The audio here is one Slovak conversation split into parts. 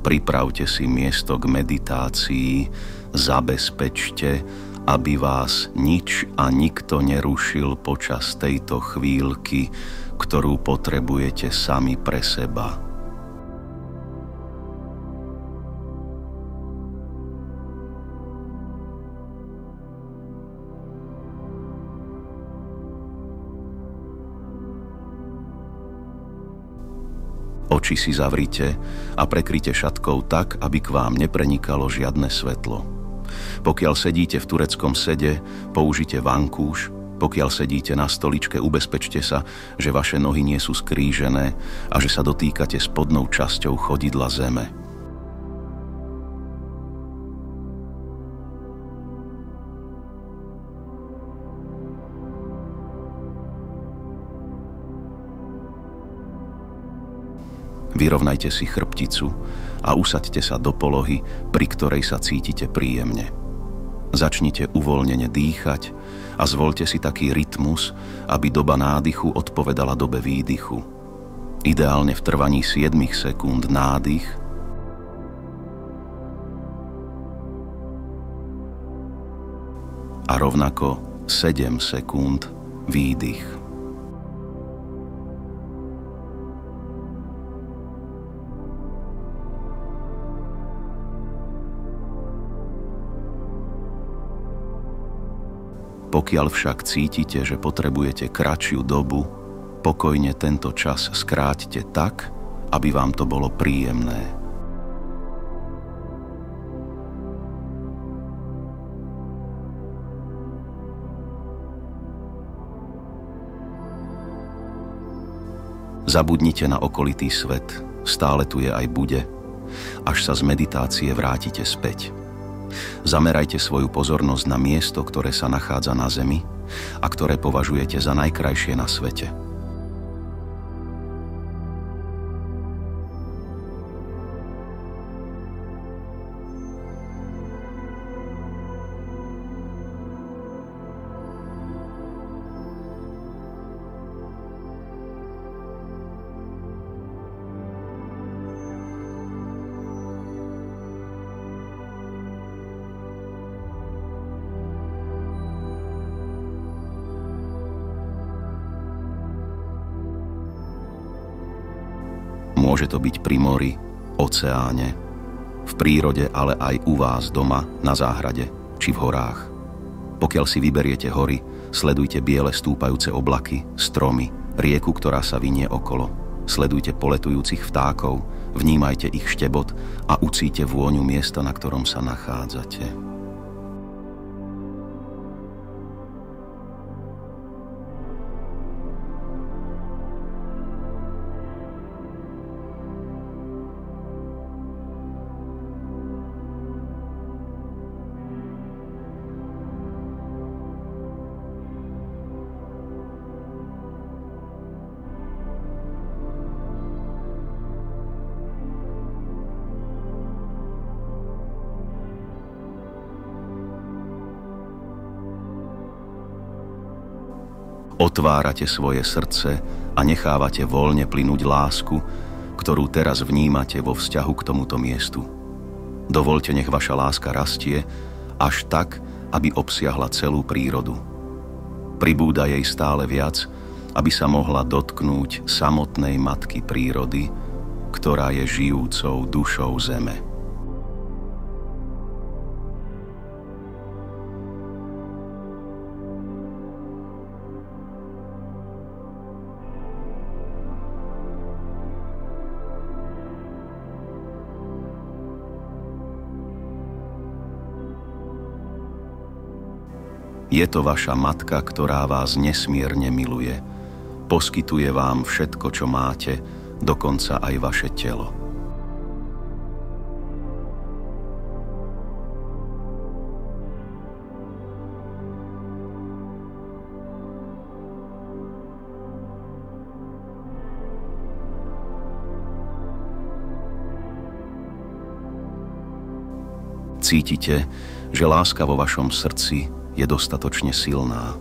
Pripravte si miesto k meditácii, zabezpečte, aby vás nič a nikto nerušil počas tejto chvíľky, ktorú potrebujete sami pre seba. Oči si zavrite a prekryte šatkou tak, aby k vám neprenikalo žiadne svetlo. Pokiaľ sedíte v tureckom sede, použite vankúš. Pokiaľ sedíte na stoličke, ubezpečte sa, že vaše nohy nie sú skrížené a že sa dotýkate spodnou časťou chodidla zeme. Vyrovnajte si chrbticu a usaďte sa do polohy, pri ktorej sa cítite príjemne. Začnite uvoľnene dýchať a zvoľte si taký rytmus, aby doba nádychu odpovedala dobe výdychu. Ideálne v trvaní 7 sekúnd nádych a rovnako 7 sekúnd výdych. Pokiaľ však cítite, že potrebujete kratšiu dobu, pokojne tento čas skráťte tak, aby vám to bolo príjemné. Zabudnite na okolitý svet, stále tu je aj bude, až sa z meditácie vrátite späť. Zamerajte svoju pozornosť na miesto, ktoré sa nachádza na zemi a ktoré považujete za najkrajšie na svete. Môže to byť pri mori, oceáne, v prírode, ale aj u vás doma, na záhrade či v horách. Pokiaľ si vyberiete hory, sledujte biele stúpajúce oblaky, stromy, rieku, ktorá sa vinie okolo. Sledujte poletujúcich vtákov, vnímajte ich štebot a ucíte vôňu miesta, na ktorom sa nachádzate. Otvárate svoje srdce a nechávate voľne plynúť lásku, ktorú teraz vnímate vo vzťahu k tomuto miestu. Dovoľte, nech vaša láska rastie až tak, aby obsiahla celú prírodu. Pribúda jej stále viac, aby sa mohla dotknúť samotnej matky prírody, ktorá je žijúcou dušou zeme. Je to vaša matka, ktorá vás nesmierne miluje. Poskytuje vám všetko, čo máte, dokonca aj vaše telo. Cítite, že láska vo vašom srdci je dostatočne silná.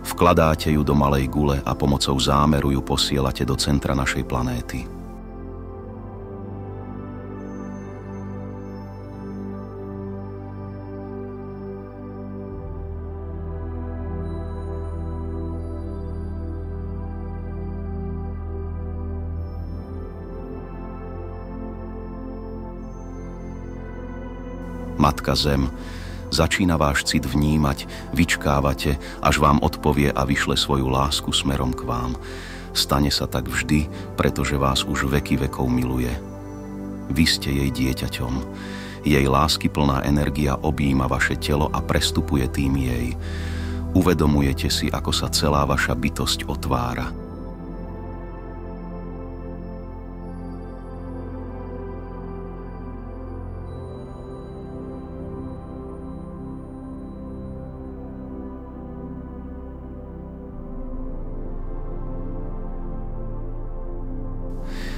Vkladáte ju do malej gule a pomocou zámeru ju posielate do centra našej planéty. Matka Zem začína váš cit vnímať, vyčkávate, až vám odpovie a vyšle svoju lásku smerom k vám. Stane sa tak vždy, pretože vás už veky vekov miluje. Vy ste jej dieťaťom. Jej láskyplná energia objíma vaše telo a prestupuje tým jej. Uvedomujete si, ako sa celá vaša bytosť otvára.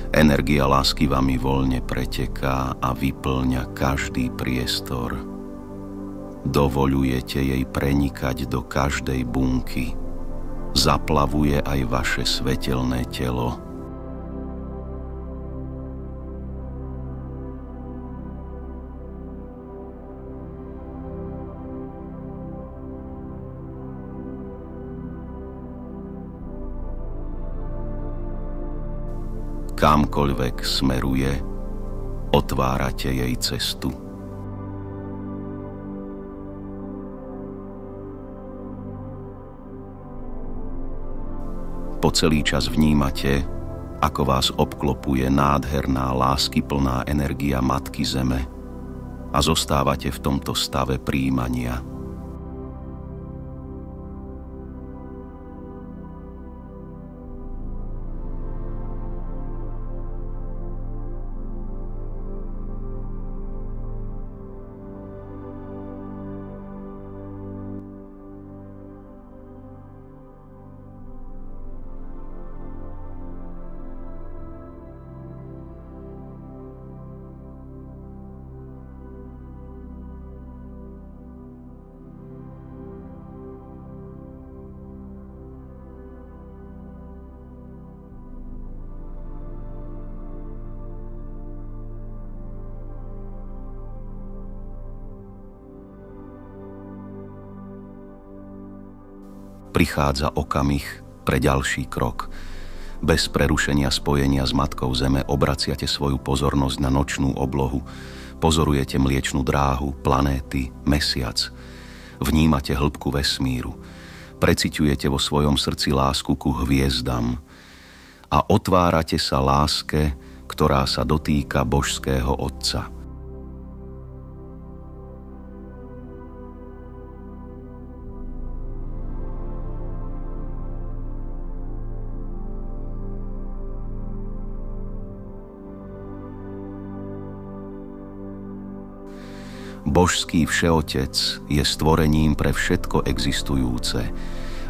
Energia lásky vami voľne preteká a vyplňa každý priestor. Dovoľujete jej prenikať do každej bunky. Zaplavuje aj vaše svetelné telo. Kamkoľvek smeruje, otvárate jej cestu. Po celý čas vnímate, ako vás obklopuje nádherná, láskyplná energia Matky Zeme a zostávate v tomto stave prijímania. Prichádza okamih pre ďalší krok. Bez prerušenia spojenia s Matkou Zeme obraciate svoju pozornosť na nočnú oblohu. Pozorujete Mliečnu dráhu, planéty, mesiac. Vnímate hĺbku vesmíru. Preciťujete vo svojom srdci lásku ku hviezdam. A otvárate sa láske, ktorá sa dotýka božského Otca. Božský Všeotec je stvorením pre všetko existujúce,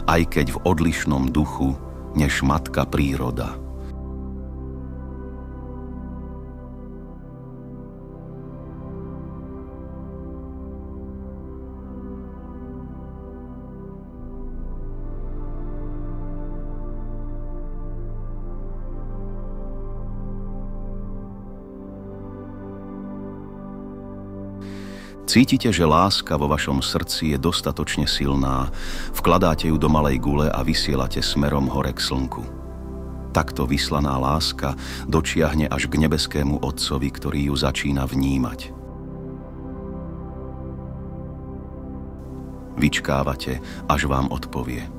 aj keď v odlišnom duchu než Matka Príroda. Cítite, že láska vo vašom srdci je dostatočne silná, vkladáte ju do malej gule a vysielate smerom hore k slnku. Takto vyslaná láska dočiahne až k nebeskému Otcovi, ktorý ju začína vnímať. Vyčkávate, až vám odpovie.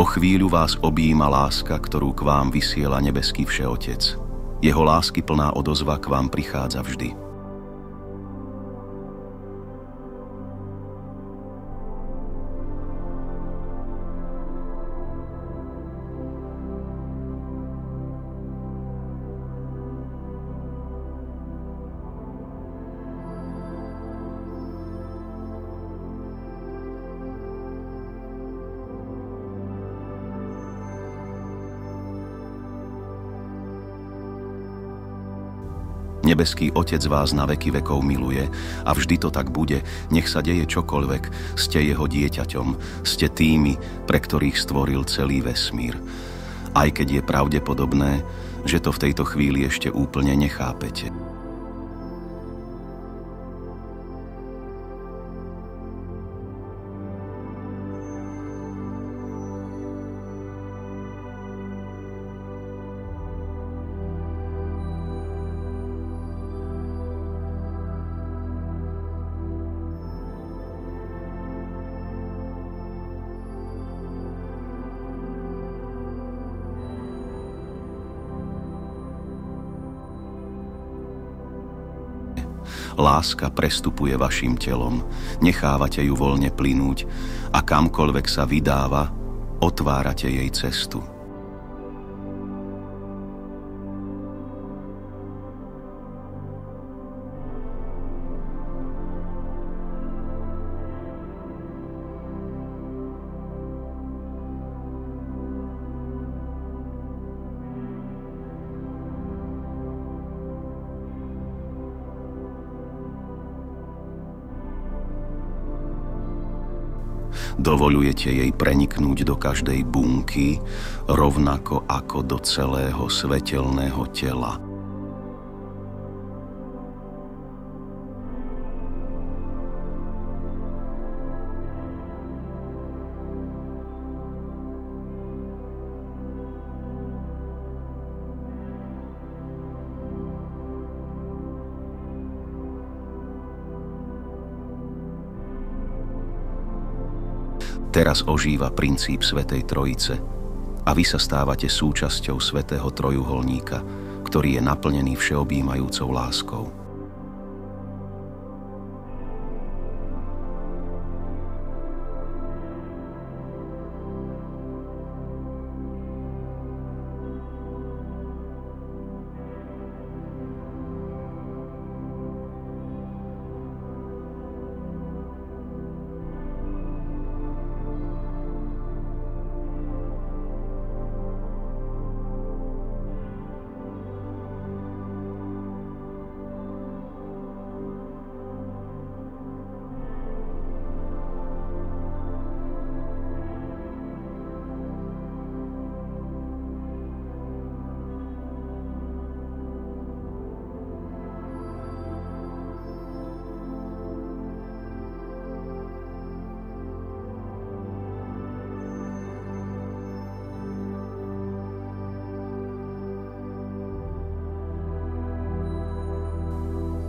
O chvíľu vás objíma láska, ktorú k vám vysiela nebeský Všeotec. Jeho láskyplná odozva k vám prichádza vždy. Nebeský Otec vás na veky vekov miluje a vždy to tak bude, nech sa deje čokoľvek, ste jeho dieťaťom, ste tými, pre ktorých stvoril celý vesmír. Aj keď je pravdepodobné, že to v tejto chvíli ešte úplne nechápete. Láska prestupuje vašim telom, nechávate ju voľne plynúť a kamkoľvek sa vydáva, otvárate jej cestu. Dovoľujete jej preniknúť do každej bunky, rovnako ako do celého svetelného tela. Teraz ožíva princíp Svätej Trojice a vy sa stávate súčasťou Svätého Trojuholníka, ktorý je naplnený všeobjímajúcou láskou.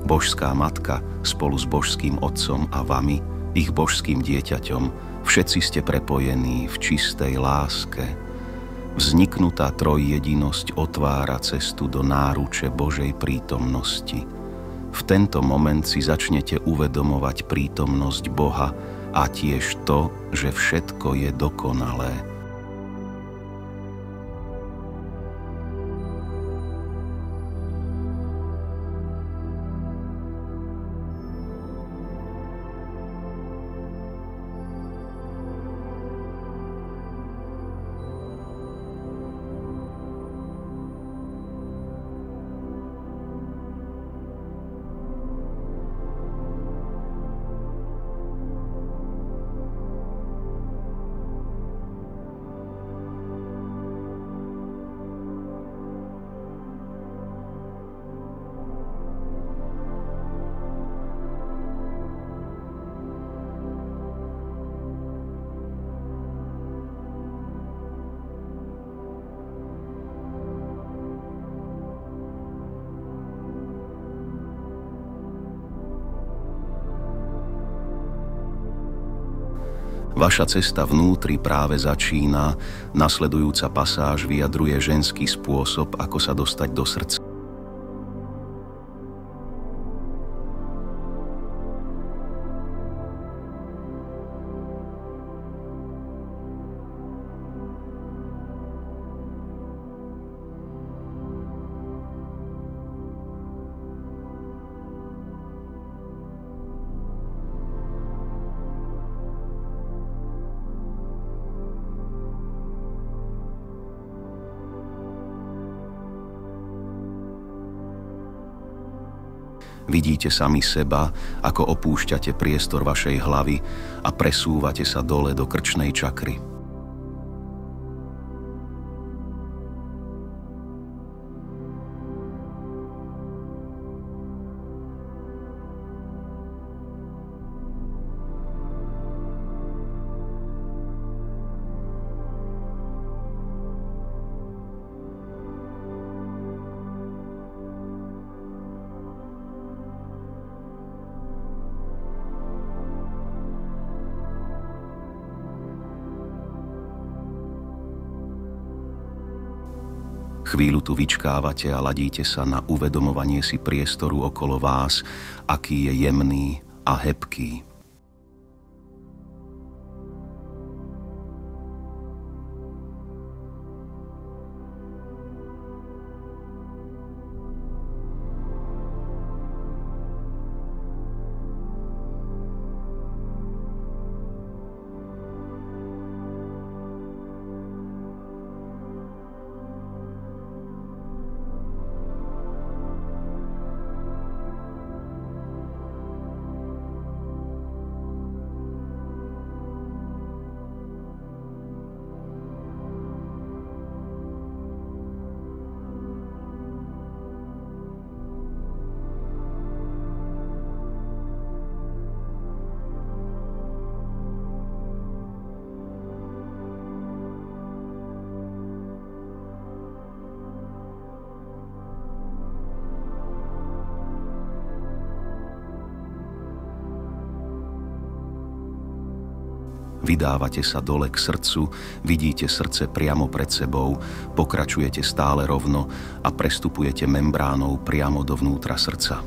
Božská Matka spolu s Božským Otcom a vami, ich božským dieťaťom, všetci ste prepojení v čistej láske. Vzniknutá trojjedinosť otvára cestu do náruče Božej prítomnosti. V tento moment si začnete uvedomovať prítomnosť Boha a tiež to, že všetko je dokonalé. Vaša cesta vnútri práve začína, nasledujúca pasáž vyjadruje ženský spôsob, ako sa dostať do srdca. Vidíte sami seba, ako opúšťate priestor vašej hlavy a presúvate sa dole do krčnej čakry. Chvíľu tu vyčkávate a ladíte sa na uvedomovanie si priestoru okolo vás, aký je jemný a hebký. Vydávate sa dole k srdcu, vidíte srdce priamo pred sebou, pokračujete stále rovno a prestupujete membránou priamo dovnútra srdca.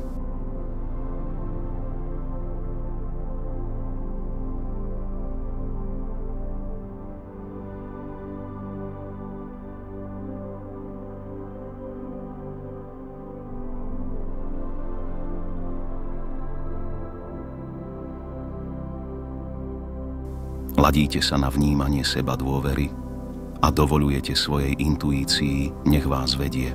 Ladíte sa na vnímanie seba dôvery a dovoľujete svojej intuícii, nech vás vedie.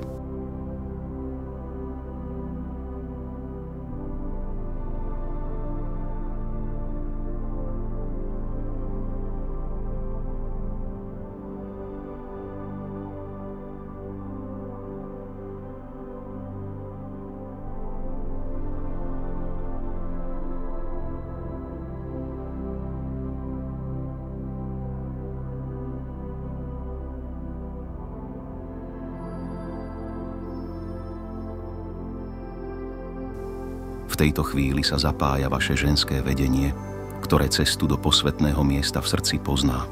V tejto chvíli sa zapája vaše ženské vedenie, ktoré cestu do posvätného miesta v srdci pozná.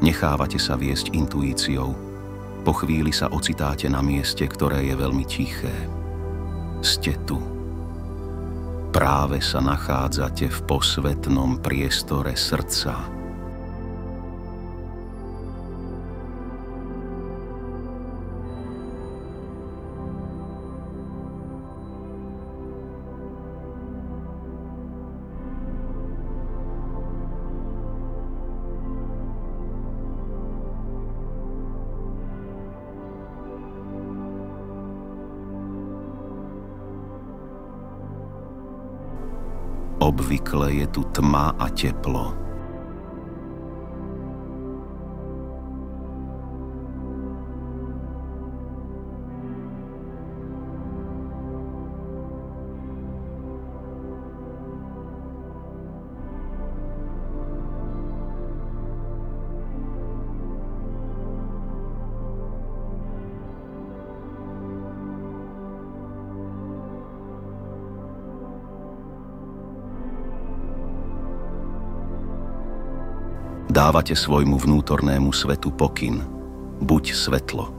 Nechávate sa viesť intuíciou. Po chvíli sa ocitáte na mieste, ktoré je veľmi tiché. Ste tu. Práve sa nachádzate v posvätnom priestore srdca. Obvykle je tu tma a teplo. Dávate svojmu vnútornému svetu pokyn. Buď svetlo.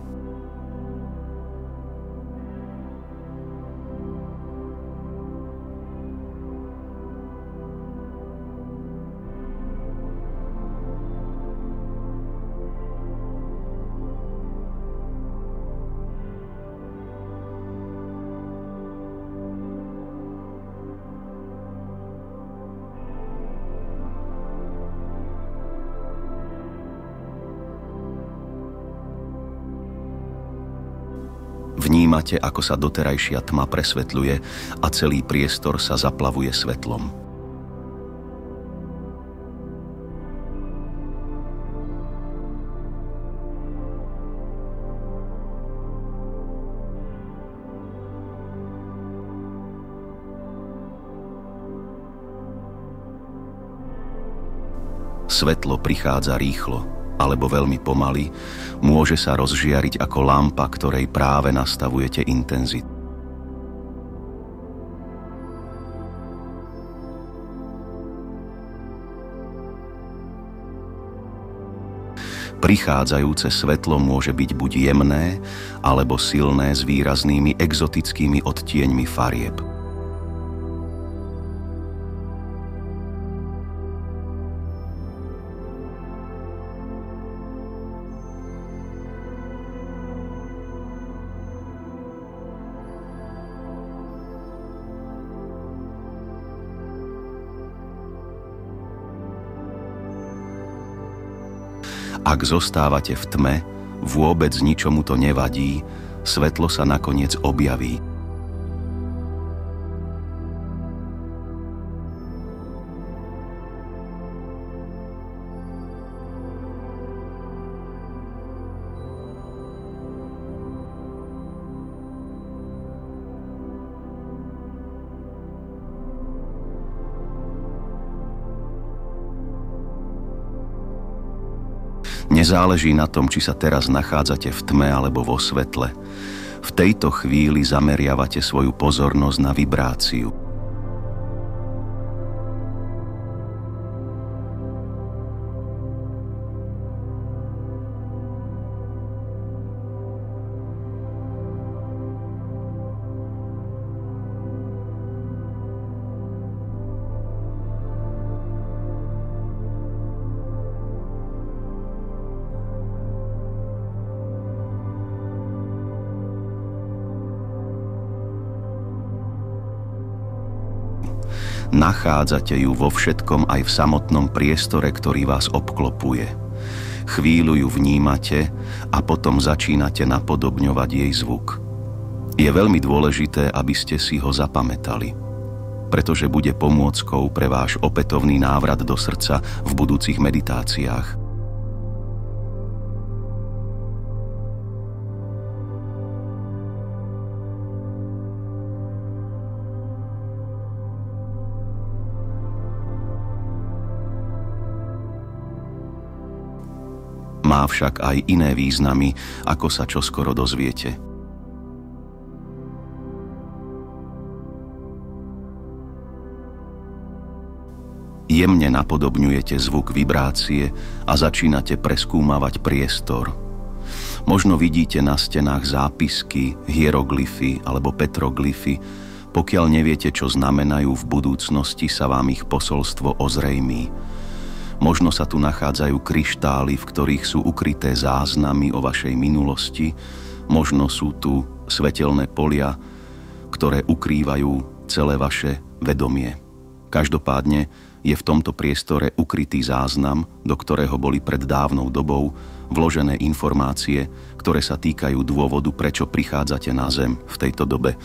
Vnímate, ako sa doterajšia tma presvetľuje a celý priestor sa zaplavuje svetlom. Svetlo prichádza rýchlo, alebo veľmi pomaly, môže sa rozžiariť ako lampa, ktorej práve nastavujete intenzitu. Prichádzajúce svetlo môže byť buď jemné, alebo silné s výraznými exotickými odtieňmi farieb. Ak zostávate v tme, vôbec ničomu to nevadí, svetlo sa nakoniec objaví. Nezáleží na tom, či sa teraz nachádzate v tme alebo vo svetle. V tejto chvíli zameriavate svoju pozornosť na vibráciu. Nachádzate ju vo všetkom, aj v samotnom priestore, ktorý vás obklopuje. Chvíľu ju vnímate a potom začínate napodobňovať jej zvuk. Je veľmi dôležité, aby ste si ho zapamätali, pretože bude pomôckou pre váš opätovný návrat do srdca v budúcich meditáciách. Má však aj iné významy, ako sa čoskoro dozviete. Jemne napodobňujete zvuk vibrácie a začínate preskúmavať priestor. Možno vidíte na stenách zápisky, hieroglyfy alebo petroglyfy. Pokiaľ neviete, čo znamenajú, v budúcnosti sa vám ich posolstvo ozrejmí. Možno sa tu nachádzajú kryštály, v ktorých sú ukryté záznamy o vašej minulosti. Možno sú tu svetelné polia, ktoré ukrývajú celé vaše vedomie. Každopádne je v tomto priestore ukrytý záznam, do ktorého boli pred dávnou dobou vložené informácie, ktoré sa týkajú dôvodu, prečo prichádzate na Zem v tejto dobe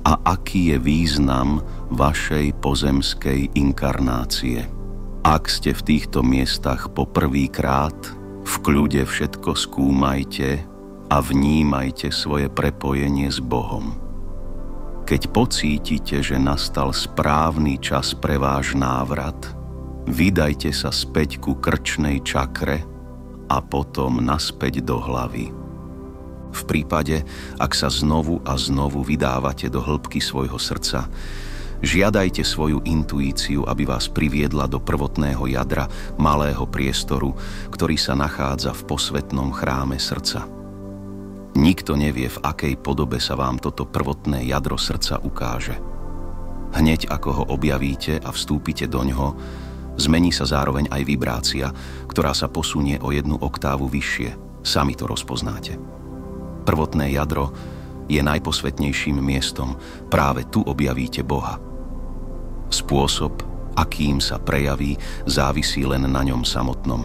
a aký je význam vašej pozemskej inkarnácie. Ak ste v týchto miestach po prvýkrát, v kľude všetko skúmajte a vnímajte svoje prepojenie s Bohom. Keď pocítite, že nastal správny čas pre váš návrat, vydajte sa späť ku krčnej čakre a potom naspäť do hlavy. V prípade, ak sa znovu a znovu vydávate do hĺbky svojho srdca, žiadajte svoju intuíciu, aby vás priviedla do prvotného jadra malého priestoru, ktorý sa nachádza v posvätnom chráme srdca. Nikto nevie, v akej podobe sa vám toto prvotné jadro srdca ukáže. Hneď ako ho objavíte a vstúpite do ňoho, zmení sa zároveň aj vibrácia, ktorá sa posunie o 1 oktávu vyššie. Sami to rozpoznáte. Prvotné jadro je najposvätnejším miestom. Práve tu objavíte Boha. Spôsob, akým sa prejaví, závisí len na ňom samotnom.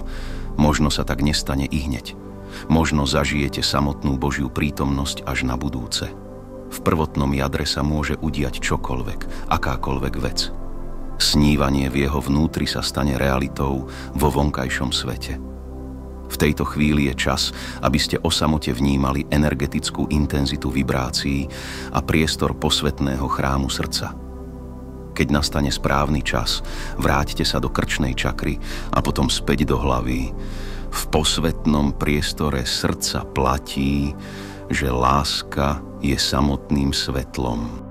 Možno sa tak nestane ihneď. Možno zažijete samotnú Božiu prítomnosť až na budúce. V prvotnom jadre sa môže udiať čokoľvek, akákoľvek vec. Snívanie v jeho vnútri sa stane realitou vo vonkajšom svete. V tejto chvíli je čas, aby ste o samote vnímali energetickú intenzitu vibrácií a priestor posvätného chrámu srdca. Keď nastane správny čas, vráťte sa do krčnej čakry a potom späť do hlavy. V posvätnom priestore srdca platí, že láska je samotným svetlom.